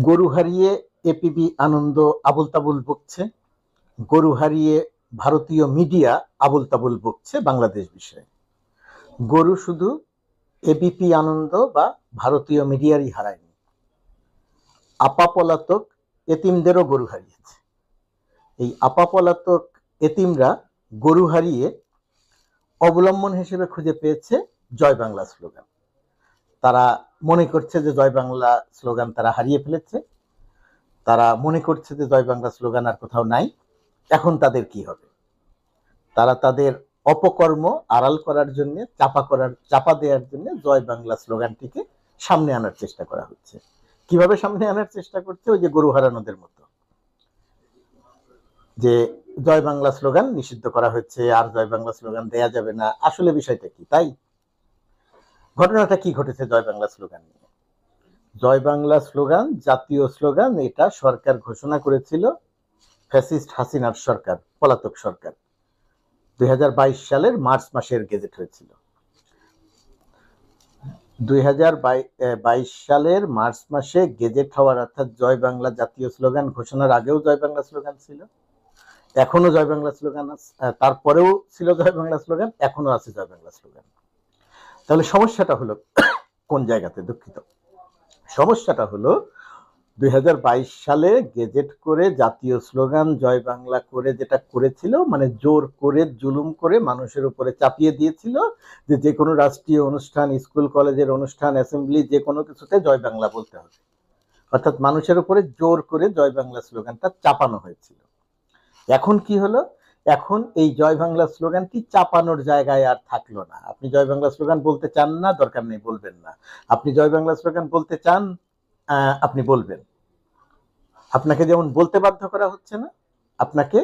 গরু হারিয়ে এপিবি আনন্দ আবোল তাবোল বকছে, গরু হারিয়ে ভারতীয় মিডিয়া আবোল তাবোল বকছে বাংলাদেশ বিষয়ে। গরু শুধু এবিপি আনন্দ বা ভারতীয় মিডিয়ারই হারায়নি, আপা পলাতক এতিমদেরও গরু হারিয়েছে। এই আপা পলাতক এতিমরা গরু হারিয়ে অবলম্বন হিসেবে খুঁজে পেয়েছে জয় বাংলা স্লোগান। তারা মনে করছে যে জয় বাংলা স্লোগান তারা হারিয়ে ফেলেছে, তারা মনে করছে যে জয় বাংলা স্লোগান আর কোথাও নাই। এখন তাদের কি হবে? তারা তাদের অপকর্ম আড়াল করার জন্য, চাপা দেওয়ার জন্য জয় বাংলা স্লোগানটিকে সামনে আনার চেষ্টা করা হচ্ছে। কিভাবে সামনে আনার চেষ্টা করছে? ওই যে গরু হারানোদের মতো, যে জয় বাংলা স্লোগান নিষিদ্ধ করা হচ্ছে, আর জয় বাংলা স্লোগান দেয়া যাবে না। আসলে বিষয়টা কি? তাই ঘটনাটা কি ঘটেছে জয় বাংলা স্লোগান নিয়ে? জয় বাংলা স্লোগান জাতীয় স্লোগান, এটা সরকার ঘোষণা করেছিল, ফ্যাসিস্ট হাসিনার সরকার, পলাতক সরকার। 2022 সালের মার্চ মাসের গেজেট হয়েছিল। 2022 সালের মার্চ মাসে গেজেট হওয়ার, অর্থাৎ জয় বাংলা জাতীয় স্লোগান ঘোষণার আগেও জয় বাংলা স্লোগান ছিল, এখনো জয় বাংলা স্লোগান আছে, তারপরেও ছিল জয় বাংলা স্লোগান, এখনো আছে জয় বাংলা স্লোগান। তাহলে সমস্যাটা হলো কোন জায়গাতে? দুঃখিত, সমস্যাটা হলো 2022 সালে গেজেট করে জাতীয় স্লোগান জয় বাংলা করে যেটা করেছিল, মানে জোর করে জুলুম করে মানুষের উপরে চাপিয়ে দিয়েছিল যে যে কোনো রাষ্ট্রীয় অনুষ্ঠান, স্কুল কলেজের অনুষ্ঠান, অ্যাসেম্বলি, যে কোনো কিছুতে জয় বাংলা বলতে হবে। অর্থাৎ মানুষের উপরে জোর করে জয় বাংলা স্লোগানটা চাপানো হয়েছিল। এখন কি হলো? এখন এই জয় বাংলা স্লোগানটি চাপানোর জায়গায় আর থাকলো না। আপনি জয় বাংলা স্লোগান বলতে চান না, দরকার নেই, বলবেন না। আপনি জয় বাংলা স্লোগান বলতে চান, আপনি বলবেন। আপনাকে যেমন বলতে বাধ্য করা হচ্ছে না, আপনাকে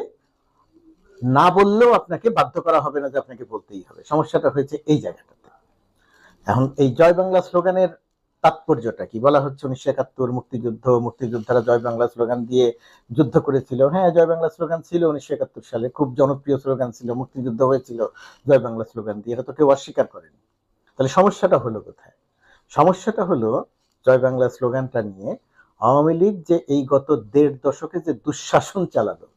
না বললেও আপনাকে বাধ্য করা হবে না যে আপনাকে বলতেই হবে। সমস্যাটা হয়েছে এই জায়গাটাতে। এখন এই জয় বাংলা স্লোগানের তাৎপর্যটা কি? বলা হচ্ছে 1971 মুক্তিযুদ্ধ, মুক্তিযোদ্ধারা জয় বাংলা স্লোগান দিয়ে যুদ্ধ করেছিল। হ্যাঁ, জয় বাংলা স্লোগান ছিল 1971 সালে, খুব জনপ্রিয় স্লোগান ছিল, মুক্তিযুদ্ধ হয়েছিল জয় বাংলা স্লোগান দিয়ে, এটা তো কেউ অস্বীকার করেনি। তাহলে সমস্যাটা হলো কোথায়? সমস্যাটা হলো জয় বাংলা স্লোগানটা নিয়ে আওয়ামী লীগ যে এই গত 1.5 দশকে যে দুঃশাসন চালালো,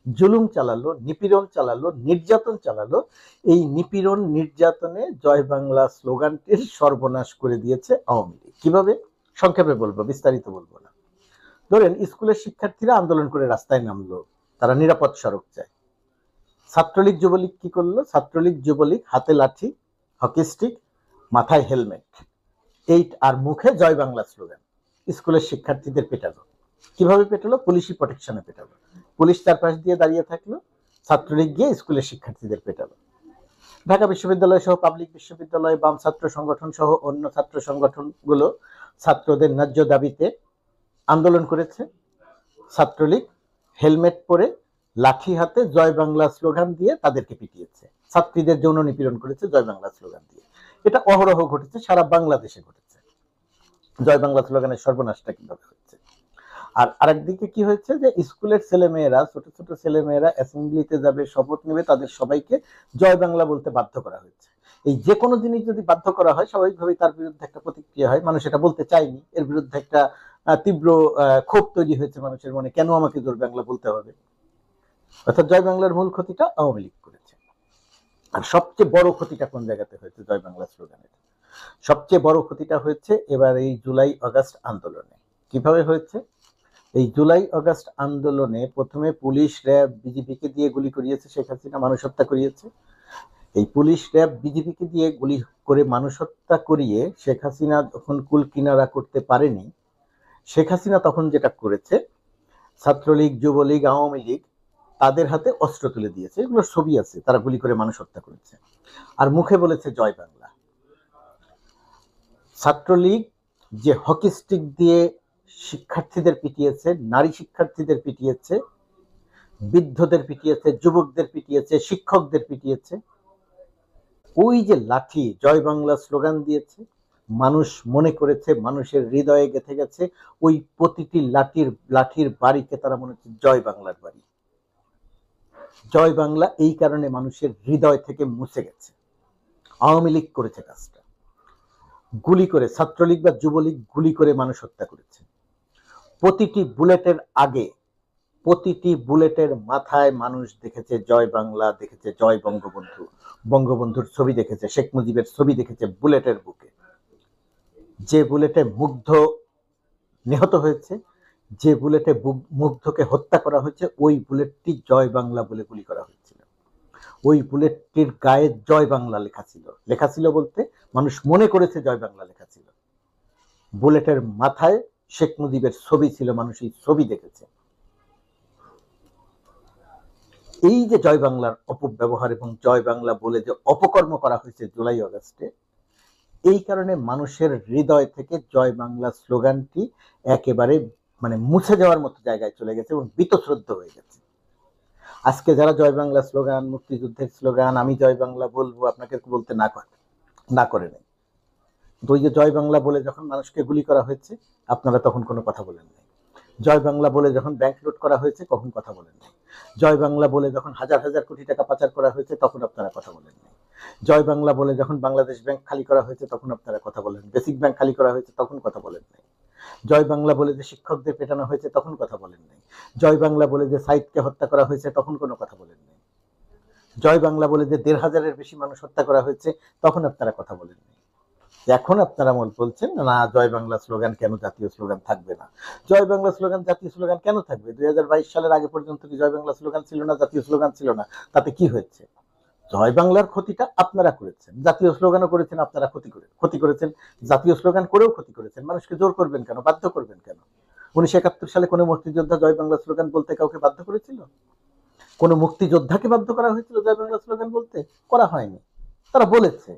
জুলুম চালালো, নিপীড়ন চালালো, নির্যাতন চালালো, এই নিপীড়ন নির্যাতনে জয় বাংলা স্লোগানটির সর্বনাশ করে দিয়েছে আওয়ামী লীগ। কিভাবে? সংক্ষেপে বলবো, বিস্তারিত বলবো না। ধরেন স্কুলের শিক্ষার্থীরা আন্দোলন করে রাস্তায় নামলো, তারা নিরাপদ সড়ক চায়। ছাত্রলীগ যুবলীগ কি করলো? ছাত্রলীগ যুবলীগ হাতে লাঠি, হকি স্টিক, মাথায় হেলমেট, এই আর মুখে জয় বাংলা স্লোগান স্কুলের শিক্ষার্থীদের পেটালো। কিভাবে পেটালো? পুলিশি প্রোটেকশনে পেটালো। পুলিশ চারপাশ দিয়ে দাঁড়িয়ে থাকলো, ছাত্রলীগ গিয়ে স্কুলের শিক্ষার্থীদের পেটালো। ঢাকা বিশ্ববিদ্যালয় সহ পাবলিক বিশ্ববিদ্যালয়, বাম ছাত্র সংগঠন সহ অন্য ছাত্র সংগঠনগুলো ছাত্রদের ন্যায্য দাবিতে আন্দোলন করেছে। ছাত্রলীগ হেলমেট পরে লাঠি হাতে জয় বাংলা স্লোগান দিয়ে তাদেরকে পিটিয়েছে। ছাত্রীদের যৌন নিপীড়ন করেছে জয় বাংলা স্লোগান দিয়ে। এটা অহরহ ঘটেছে, সারা বাংলাদেশে ঘটেছে। জয় বাংলা স্লোগানের সর্বনাশটা কিভাবে হচ্ছে? আর আরেকদিকে কি হয়েছে যে স্কুলের ছেলেমেয়েরা, ছোট ছোট ছেলেমেয়েরা অ্যাসেম্বলিতে যাবে, শপথ নেবে, তাদের সবাইকে জয় বাংলা বলতে বাধ্য করা হয়েছে। এই যে কোনো জিনিস যদি বাধ্য করা হয়, স্বাভাবিকভাবেই তার বিরুদ্ধে একটা প্রতিক্রিয়া হয়। মানুষ এটা বলতে চায়নি, এর বিরুদ্ধে একটা তীব্র ক্ষোভ তৈরি হয়েছে মানুষের মনে, কেন আমাকে জোর বাংলা বলতে হবে? অর্থাৎ জয় বাংলার মূল ক্ষতিটা আওয়ামী লীগ করেছে। আর সবচেয়ে বড় ক্ষতিটা কোন জায়গাতে হয়েছে জয় বাংলা স্লোগানের? সবচেয়ে বড় ক্ষতিটা হয়েছে এবার এই জুলাই আগস্ট আন্দোলনে। কিভাবে হয়েছে? এই জুলাই আগস্ট আন্দোলনে প্রথমে পুলিশ, র্যাব, বিজিবিকে দিয়ে গুলি করিয়েছে শেখ হাসিনা, মানুষ হত্যা করিয়েছে। এই পুলিশ, র্যাব, বিজিবিকে দিয়ে গুলি করে মানুষ হত্যা করিয়ে শেখ হাসিনা যখন কুল কিনারা করতে পারেনি, শেখ হাসিনা তখন যেটা করেছে, ছাত্রলীগ, যুবলীগ, আওয়ামী লীগ তাদের হাতে অস্ত্র তুলে দিয়েছে। এগুলো ছবি আছে, তারা গুলি করে মানুষ হত্যা করেছে, আর মুখে বলেছে জয় বাংলা। ছাত্রলীগ যে হকি স্টিক দিয়ে শিক্ষার্থীদের পিটিয়েছে, নারী শিক্ষার্থীদের পিটিয়েছে, বৃদ্ধদের পিটিয়েছে, যুবকদের পিটিয়েছে, শিক্ষকদের পিটিয়েছে, ওই যে লাঠি জয় বাংলা স্লোগান দিয়েছে, মানুষ মনে করেছে, মানুষের হৃদয়ে গেঁথে গেছে, ওই প্রতিটি লাঠির বাড়িকে তারা মনে হচ্ছে জয় বাংলার বাড়ি। জয় বাংলা এই কারণে মানুষের হৃদয় থেকে মুছে গেছে। আওয়ামী লীগ করেছে কাজটা, গুলি করে, ছাত্রলীগ বা যুবলীগ গুলি করে মানুষ হত্যা করেছে। প্রতিটি বুলেটের আগে, প্রতিটি বুলেটের মাথায় মানুষ দেখেছে জয় বাংলা, দেখেছে জয় বঙ্গবন্ধু, বঙ্গবন্ধুর ছবি দেখেছে, শেখ মুজিবের ছবি দেখেছে বুলেটের বুকে। যে বুলেটে মুগ্ধ নিহত হয়েছে, যে বুলেটে মুগ্ধকে হত্যা করা হয়েছে, ওই বুলেটটি জয় বাংলা বলে গুলি করা হয়েছিল। ওই বুলেটটির গায়ে জয় বাংলা লেখা ছিল। লেখা ছিল বলতে মানুষ মনে করেছে জয় বাংলা লেখা ছিল। বুলেটের মাথায় শেখ মুজিবের ছবি ছিল, মানুষ এই ছবি দেখেছে। এই যে জয় বাংলার অপব্যবহার এবং জয় বাংলা বলে যে অপকর্ম করা হয়েছে জুলাই আগস্টে, এই কারণে মানুষের হৃদয় থেকে জয় বাংলা স্লোগানটি একেবারে মানে মুছে যাওয়ার মতো জায়গায় চলে গেছে এবং বীতশ্রদ্ধ হয়ে গেছে। আজকে যারা জয় বাংলা স্লোগান, মুক্তিযুদ্ধের স্লোগান, আমি জয় বাংলা বলবো, আপনাকে বলতে না করে নেই। ওই যে জয় বাংলা বলে যখন মানুষকে গুলি করা হয়েছে, আপনারা তখন কোনো কথা বলেন নাই। জয় বাংলা বলে যখন ব্যাংক লুট করা হয়েছে, কখন কথা বলেন নাই। জয় বাংলা বলে যখন হাজার হাজার কোটি টাকা পাচার করা হয়েছে, তখন আপনারা কথা বলেন নাই। জয় বাংলা বলে যখন বাংলাদেশ ব্যাংক খালি করা হয়েছে, তখন আপনারা কথা বলেন। বেসিক ব্যাংক খালি করা হয়েছে, তখন কথা বলেন নাই। জয় বাংলা বলে যে শিক্ষকদের পেটানো হয়েছে, তখন কথা বলেন নাই। জয় বাংলা বলে যে সাইদকে হত্যা করা হয়েছে, তখন কোনো কথা বলেন নাই। জয় বাংলা বলে যে ১,৫০০-এর বেশি মানুষ হত্যা করা হয়েছে, তখন আপনারা কথা বলেন নাই। এখন আপনারা বলছেন না জয় বাংলা স্লোগান কেন জাতীয় স্লোগান থাকবে না। জয় বাংলা স্লোগান জাতীয় স্লোগান কেন থাকবে? ২০২২ সালের আগে পর্যন্ত কি জয় বাংলা স্লোগান ছিল না, জাতীয় স্লোগান ছিল না? তাতে কি হয়েছে? জয় বাংলার ক্ষতিটা আপনারা করেছেন, জাতীয় স্লোগানও করেছেন, আপনারা ক্ষতি করেছেন, জাতীয় স্লোগান করেও ক্ষতি করেছেন। মানুষকে জোর করবেন কেন, বাধ্য করবেন কেন? ১৯৭১ সালে কোনো মুক্তিযোদ্ধা জয় বাংলা স্লোগান বলতে কাউকে বাধ্য করেছিল? কোনো মুক্তিযোদ্ধাকে বাধ্য করা হয়েছিল জয় বাংলা স্লোগান বলতে? করা হয়নি, তারা বলেছে।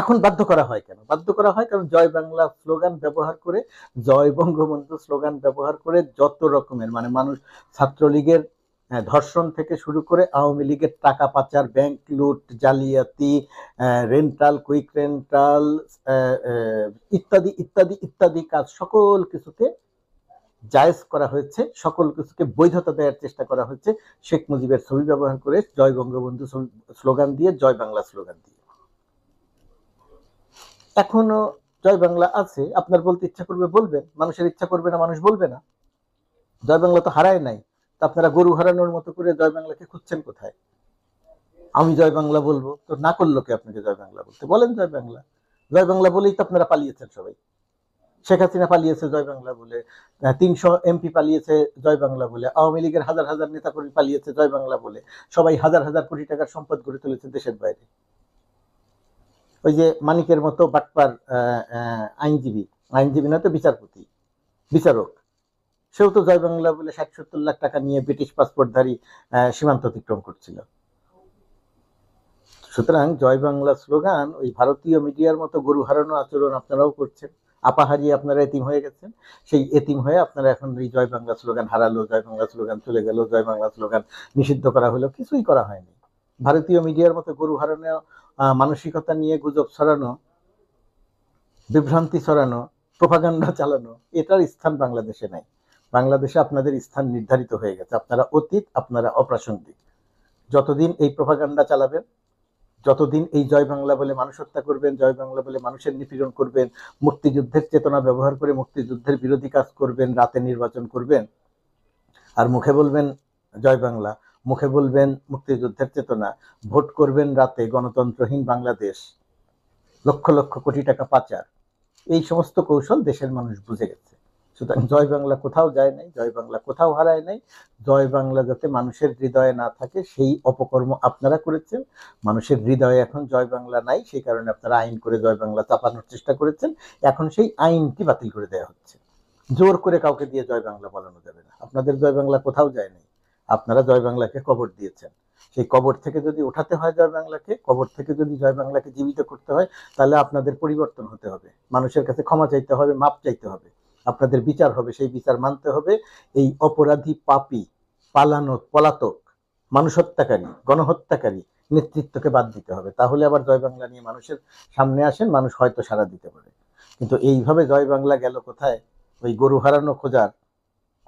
এখন বাধ্য করা হয় কেন? বাধ্য করা হয় কারণ জয় বাংলা স্লোগান ব্যবহার করে, জয় বঙ্গবন্ধু স্লোগান ব্যবহার করে যত রকমের মানে মানুষ, ছাত্রলীগের ধর্ষণ থেকে শুরু করে আওয়ামী লীগের টাকা পাচার, ব্যাংক লুট, জালিয়াতি, রেন্টাল, কুইক রেন্টাল ইত্যাদি ইত্যাদি ইত্যাদি কাজ, সকল কিছুকে জায়েজ করা হয়েছে, সকল কিছুকে বৈধতা দেওয়ার চেষ্টা করা হয়েছে শেখ মুজিবের ছবি ব্যবহার করে, জয় বঙ্গবন্ধু স্লোগান দিয়ে, জয় বাংলা স্লোগান দিয়ে। এখনো জয় বাংলা আছে, আপনার বলতে ইচ্ছা করবে বলবেন, মানুষের ইচ্ছা করবে না মানুষ বলবে না। জয় বাংলা তো হারায় নাই, তা আপনারা গরু হারানোর মতো করে জয় বাংলাকে খুঁজছেন কোথায়? আমি জয় বাংলা বলবো তো না করলো কে আপনাকে জয় বাংলা বলতে? বলেন জয় বাংলা। জয় বাংলা বলেই তো আপনারা পালিয়েছেন সবাই। শেখ হাসিনা পালিয়েছে জয় বাংলা বলে, ৩০০ এমপি পালিয়েছে জয় বাংলা বলে, আওয়ামী লীগের হাজার হাজার নেতাকর্মী পালিয়েছে জয় বাংলা বলে, সবাই হাজার হাজার কোটি টাকার সম্পদ গড়ে তুলেছে দেশের বাইরে। ওই যে মানিকের মতো বাটপার আইনজীবী না তো বিচারপতি, বিচারক, সেও তো জয় বাংলা বলে ৬০-৭০ লাখ টাকা নিয়ে ব্রিটিশ পাসপোর্টধারী সীমান্ত অতিক্রম করছিল। সুতরাং জয় বাংলা স্লোগান ওই ভারতীয় মিডিয়ার মতো গরু হারানো আচরণ আপনারাও করছেন। আপা হারিয়ে আপনারা এতিম হয়ে গেছেন, সেই এতিম হয়ে আপনারা এখন এই জয় বাংলা স্লোগান হারালো, জয় বাংলা স্লোগান চলে গেল, জয় বাংলা স্লোগান নিষিদ্ধ করা হলো, কিছুই করা হয়নি। ভারতীয় মিডিয়ার মতো গরু হারানো মানসিকতা নিয়ে গুজব ছড়ানো, বিভ্রান্তি ছড়ানো, প্রোপাগান্ডা চালানো, এটার স্থান বাংলাদেশে নাই। বাংলাদেশে আপনাদের স্থান নির্ধারিত হয়ে গেছে, আপনারা অতীত, আপনারা অপ্রাসঙ্গিক। যতদিন এই প্রোপাগান্ডা চালাবেন, যতদিন এই জয় বাংলা বলে মানুষ হত্যা করবেন, জয় বাংলা বলে মানুষের নিপীড়ন করবেন, মুক্তিযুদ্ধের চেতনা ব্যবহার করে মুক্তিযুদ্ধের বিরোধী কাজ করবেন, রাতে নির্বাচন করবেন, আর মুখে বলবেন জয় বাংলা, মুখে বলবেন মুক্তিযুদ্ধের চেতনা, ভোট করবেন রাতে গণতন্ত্রহীন বাংলাদেশ, লক্ষ লক্ষ কোটি টাকা পাচার, এই সমস্ত কৌশল দেশের মানুষ বুঝে গেছে। সুতরাং জয় বাংলা কোথাও যায় নাই, জয় বাংলা কোথাও হারায় নাই। জয় বাংলা যাতে মানুষের হৃদয়ে না থাকে সেই অপকর্ম আপনারা করেছেন। মানুষের হৃদয়ে এখন জয় বাংলা নাই, সেই কারণে আপনারা আইন করে জয় বাংলা চাপানোর চেষ্টা করেছেন। এখন সেই আইনটি বাতিল করে দেওয়া হচ্ছে। জোর করে কাউকে দিয়ে জয় বাংলা বলানো যাবে না। আপনাদের জয় বাংলা কোথাও যায় নাই, আপনারা জয় বাংলাকে কবর দিয়েছেন। সেই কবর থেকে যদি উঠাতে হয় জয় বাংলাকে, কবর থেকে যদি জয় বাংলাকে জীবিত করতে হয়, তাহলে আপনাদের পরিবর্তন হতে হবে, মানুষের কাছে ক্ষমা চাইতে হবে, মাপ চাইতে হবে, আপনাদের বিচার হবে, সেই বিচার মানতে হবে। এই অপরাধী, পাপী, পলাতক, মানুষ হত্যাকারী, গণহত্যাকারী নেতৃত্বকে বাদ দিতে হবে। তাহলে আবার জয় বাংলা নিয়ে মানুষের সামনে আসেন, মানুষ হয়তো সাড়া দিতে পারে। কিন্তু এইভাবে জয় বাংলা গেল কোথায়? ওই গরু হারানো খোঁজার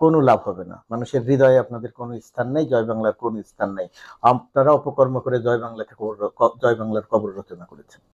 কোনো লাভ হবে না। মানুষের হৃদয়ে আপনাদের কোনো স্থান নেই, জয় বাংলার কোনো স্থান নেই। আপনারা অপকর্ম করে জয় বাংলার কবর রচনা করেছেন।